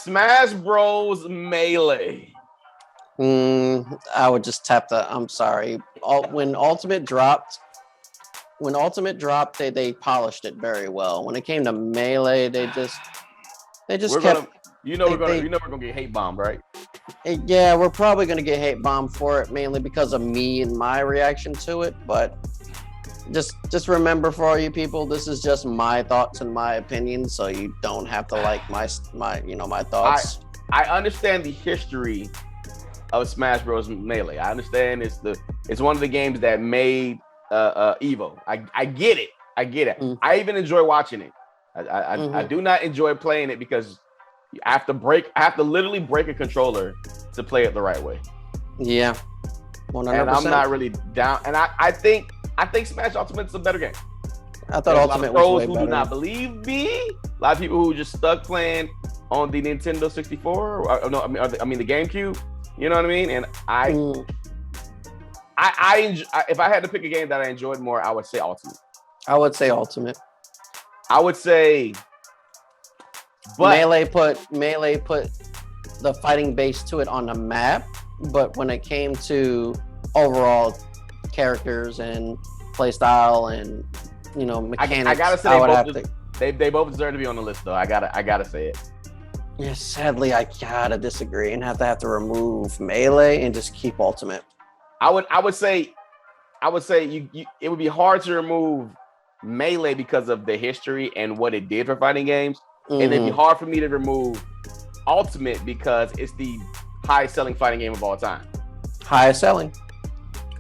Smash Bros. Melee. I would just tap the. I'm sorry. When Ultimate dropped, they polished it very well. When it came to Melee, they just We're kept. gonna, we're gonna, They we're gonna get hate bombed, right? yeah, we're probably gonna get hate bombed for it mainly because of me and my reaction to it. But just remember, for all you people, this is just my thoughts and my opinions, so you don't have to like my I thoughts. I understand the history of Smash Bros. Melee. I understand it's one of the games that made Evo. I get it. I get it. Mm, I even enjoy watching it. I mm-hmm. do not enjoy playing it because I have to literally break a controller to play it the right way. Yeah, one hundred And I'm not percent. really down. And I think Smash Ultimate's a better game. I thought There's a lot of Ultimate was pros way who do better. not believe me. A lot of people who just stuck playing on the Nintendo 64. No, I mean the GameCube. You know what I mean? And Mm, if I had to pick a game that I enjoyed more, I would say Ultimate. I would say Ultimate. I would say, but Melee put the fighting base to it on the map, but when it came to overall characters and playstyle and I mechanics, gotta say I would have to. they both deserve to be on the list though. I gotta say it. Yeah, sadly, I gotta disagree and have to remove Melee and just keep Ultimate. I would say you it would be hard to remove Melee because of the history and what it did for fighting games, and it'd be Hmm. hard for me to remove Ultimate because it's the highest selling fighting game of all time. Highest selling.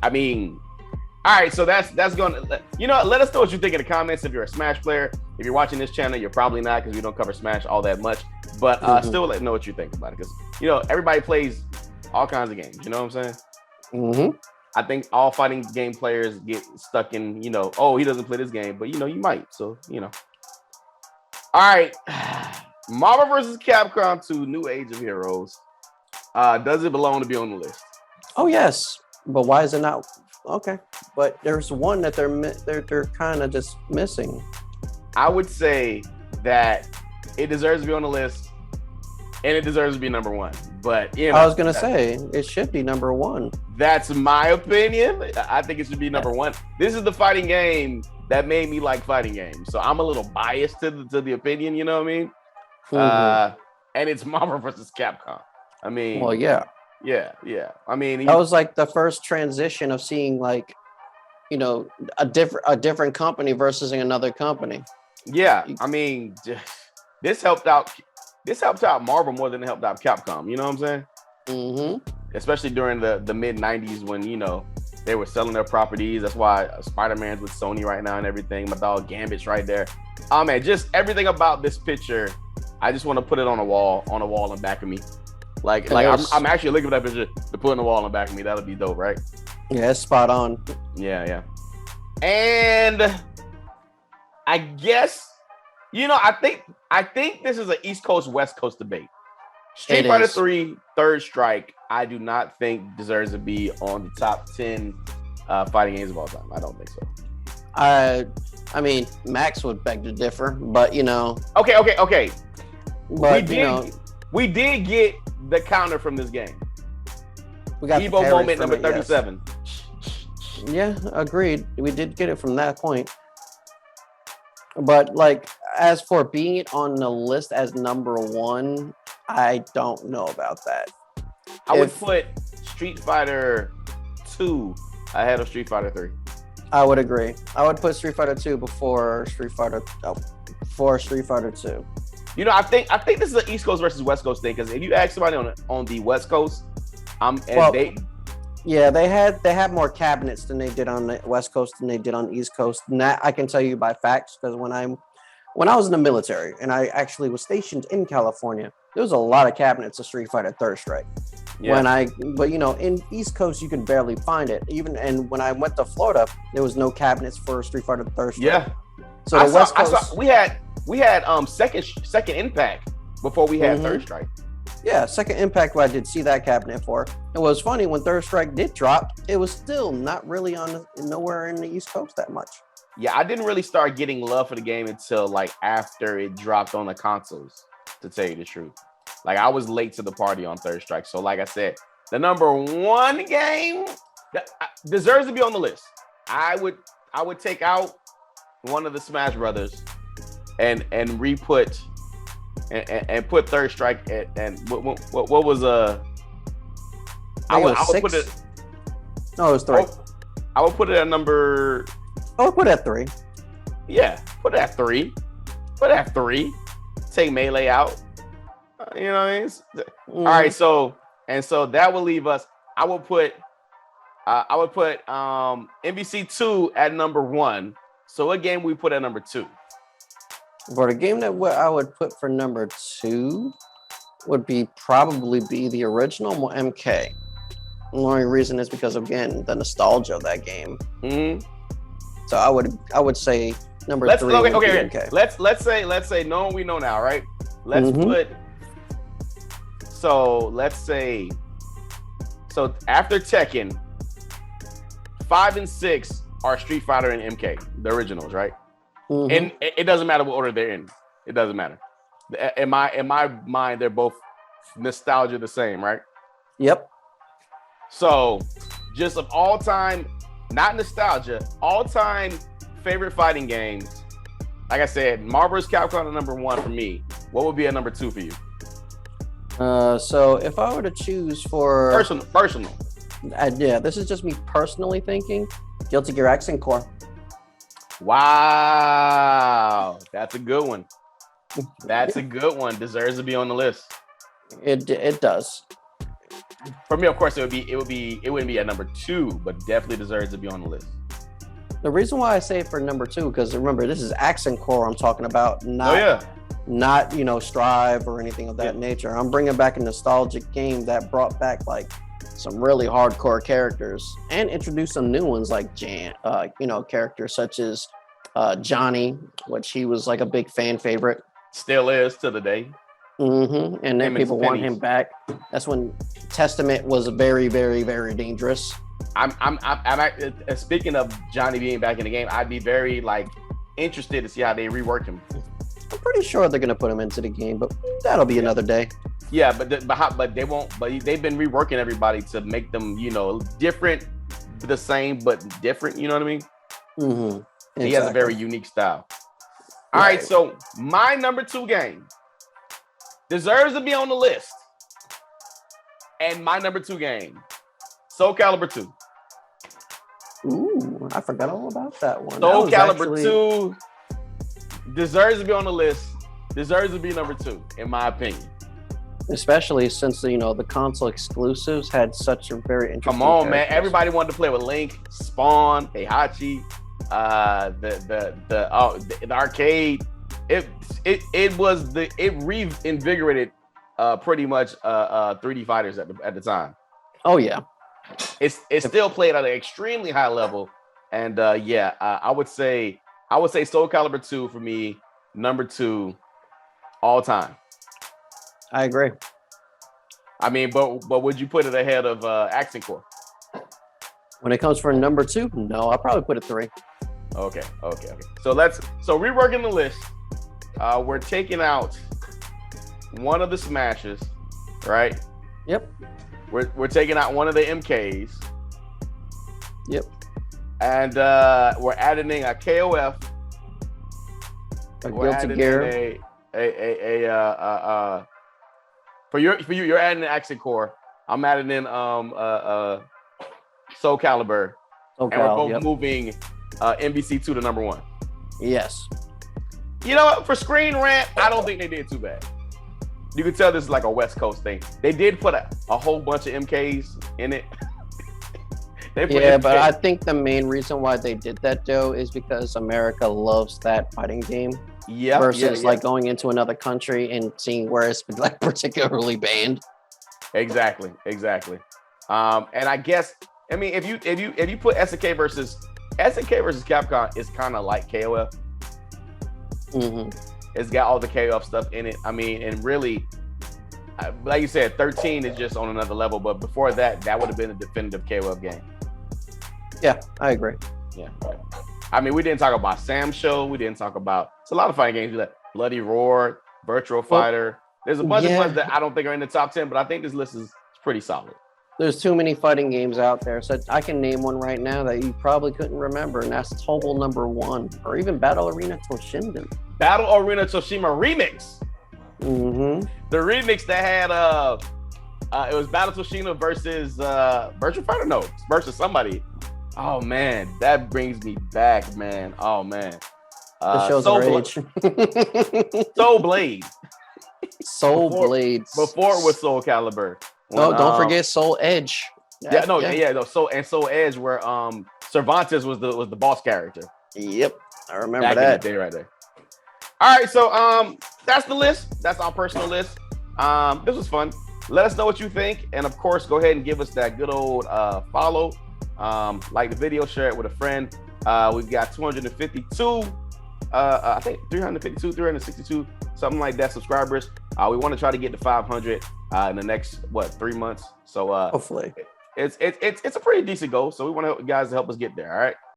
I mean, all right, so that's going to, let us know what you think in the comments. If you're a Smash player, if you're watching this channel, you're probably not because we don't cover Smash all that much, but still let me know what you think about it because, everybody plays all kinds of games. You know what I'm saying? Hmm. I think all fighting game players get stuck in, oh, he doesn't play this game, but, you might. So, All right. Marvel vs. Capcom 2 New Age of Heroes. Does it belong to be on the list? Oh yes, but why is it not? Okay, but there's one that they're kind of just missing. I would say that it deserves to be on the list and it deserves to be number one. But I was gonna say it should be number one. That's my opinion. I think it should be number one. This is the fighting game that made me like fighting games. So I'm a little biased to the opinion, you know what I mean? Mm-hmm. And it's Marvel vs. Capcom. I mean, Well, yeah, yeah. I mean, that was like the first transition of seeing like a different company versus another company. yeah. I mean, this helped out. This helped out Marvel more than it helped out Capcom. You know what I'm saying? Mm-hmm. Especially during the mid '90s when they were selling their properties. That's why Spider-Man's with Sony right now and everything. My dog Gambit's right there. Oh man, just everything about this picture. I just want to put it on a wall in back of me. Like I'm actually looking at that picture to put on the wall in back of me. That'll be dope, right? Yeah, it's spot on. Yeah. And I guess I think this is an East Coast West Coast debate. Street Fighter 3 Third Strike, I do not think deserves to be on the top 10 fighting games of all time. I don't think so. I mean, Max would beg to differ, but Okay. But we did get the counter from this game. we got Evo moment number 37. Yes. Yeah, agreed. We did get it from that point. But like, as for being it on the list as number one, I don't know about that. I would put Street Fighter 2 ahead of Street Fighter 3. I would agree. I would put Street Fighter 2 before Street Fighter 2. I think this is an East Coast versus West Coast thing because if you ask somebody on the West Coast, they had more cabinets than they did on the West Coast than they did on the East Coast. And that I can tell you by facts because when I was in the military and I actually was stationed in California, there was a lot of cabinets of Street Fighter Third Strike. Yeah. In East Coast you could barely find it. And when I went to Florida, there was no cabinets for Street Fighter Third Strike. Yeah. So West Coast, we had second impact before we had Third Strike. Yeah, Second Impact, I did see that cabinet for. It was funny when Third Strike did drop, it was still not really nowhere in the East Coast that much. Yeah, I didn't really start getting love for the game until like after it dropped on the consoles, to tell you the truth. Like I was late to the party on Third Strike. So like I said, the number one game that deserves to be on the list. I would take out one of the Smash Brothers and re-put and put Third Strike at, and what was I would put it. No, it was 3. I would put it at number. I would put it at 3. Yeah, put it at 3. Put it at 3. Take Melee out. You know what I mean? All right, so that will leave us. I would put MVC2 at number 1. So what game we put at number 2? For the game that I would put for number 2 would probably be the original MK. The only reason is because, again, the nostalgia of that game. Mm-hmm. So I would say number 3. Okay. MK. Let's say no one we know now, right? Let's put. So let's say. So after Tekken, 5 and 6 are Street Fighter and MK, the originals, right? Mm-hmm. And it doesn't matter what order they're in. It doesn't matter. In my mind, they're both nostalgia the same, right? Yep. So, just of all time, not nostalgia, all time favorite fighting games. Like I said, Marvel vs. Capcom is number 1 for me. What would be a number 2 for you? So if I were to choose for personal. Yeah, this is just me personally thinking. Guilty Gear Accent Core. Wow, that's a good one. That's a good one. Deserves to be on the list. It does. For me, of course, it wouldn't be at number 2, but definitely deserves to be on the list. The reason why I say it for number 2, because remember, this is Accent Core I'm talking about, not Strive or anything of that nature. I'm bringing back a nostalgic game that brought back like some really hardcore characters and introduced some new ones like characters such as Johnny, which he was like a big fan favorite. Still is to the day. Mm-hmm. And then people want him back. That's when Testament was very, very, very dangerous. I'm speaking of Johnny being back in the game, I'd be very interested to see how they rework him. I'm pretty sure they're gonna put him into the game, but that'll be another day. Yeah, but they won't. But they've been reworking everybody to make them, different, the same but different. You know what I mean? Mm-hmm. Exactly. He has a very unique style. All right, so my number 2 game deserves to be on the list, and my number 2 game, Soul Calibur 2. Ooh, I forgot all about that one. Soul Calibur 2 deserves to be on the list. Deserves to be number 2, in my opinion. Especially since the console exclusives had such a very interesting. Come on, man! Everybody wanted to play with Link, Spawn, Heihachi, the arcade. It reinvigorated pretty much 3D fighters at the time. Oh yeah, it's still played at an extremely high level, and I would say Soul Calibur 2 for me, number 2 all time. I agree. I mean, but would you put it ahead of Accent Core? When it comes for number 2, no, I'll probably put it 3. Okay. So reworking the list. We're taking out one of the Smashes, right? Yep. We're taking out one of the MKs. Yep. And we're adding in a KOF. A Guilty Gear. For you, you're adding an Accent Core. I'm adding in Soul Calibur, and we're both moving MVC2 to number 1. Yes. You know what? For Screen Rant, I don't think they did too bad. You can tell this is like a West Coast thing. They did put a whole bunch of MKs in it. But I think the main reason why they did that, though, is because America loves that fighting game. Yeah. Versus going into another country and seeing where it's particularly banned. Exactly. And I guess if you put SNK versus Capcom, it's kind of like KOF. Mm-hmm. It's got all the KOF stuff in it. I mean, and really, like you said, 13 is just on another level. But before that would have been a definitive KOF game. Yeah, I agree. Yeah. I mean, we didn't talk about Sam Show. We didn't talk about. It's a lot of fighting games. Like Bloody Roar, Virtual Fighter. There's a bunch of Yeah. ones that I don't think are in the top 10, but I think this list is pretty solid. There's too many fighting games out there. So I can name one right now that you probably couldn't remember, and that's Tobal #1, or even Battle Arena Toshinden. Battle Arena Toshima remix. Mm-hmm. The remix that had it was Battle Toshima versus Virtual Fighter, no, versus somebody. Oh man, that brings me back, man. Oh man. It shows our age. Soul Blade. Soul Blade. Before it was Soul Calibur. No, don't forget Soul Edge. No, Soul Edge, where Cervantes was the boss character. Yep, I remember back that. in the day right there. All right, so that's the list. That's our personal list. This was fun. Let us know what you think, and of course, go ahead and give us that good old follow. Like the video, share it with a friend. We've got 252. I think 352, 362, something like that subscribers. We want to try to get to 500 in the next 3 months. So hopefully it's a pretty decent goal. So we want to help you guys to help us get there. All right.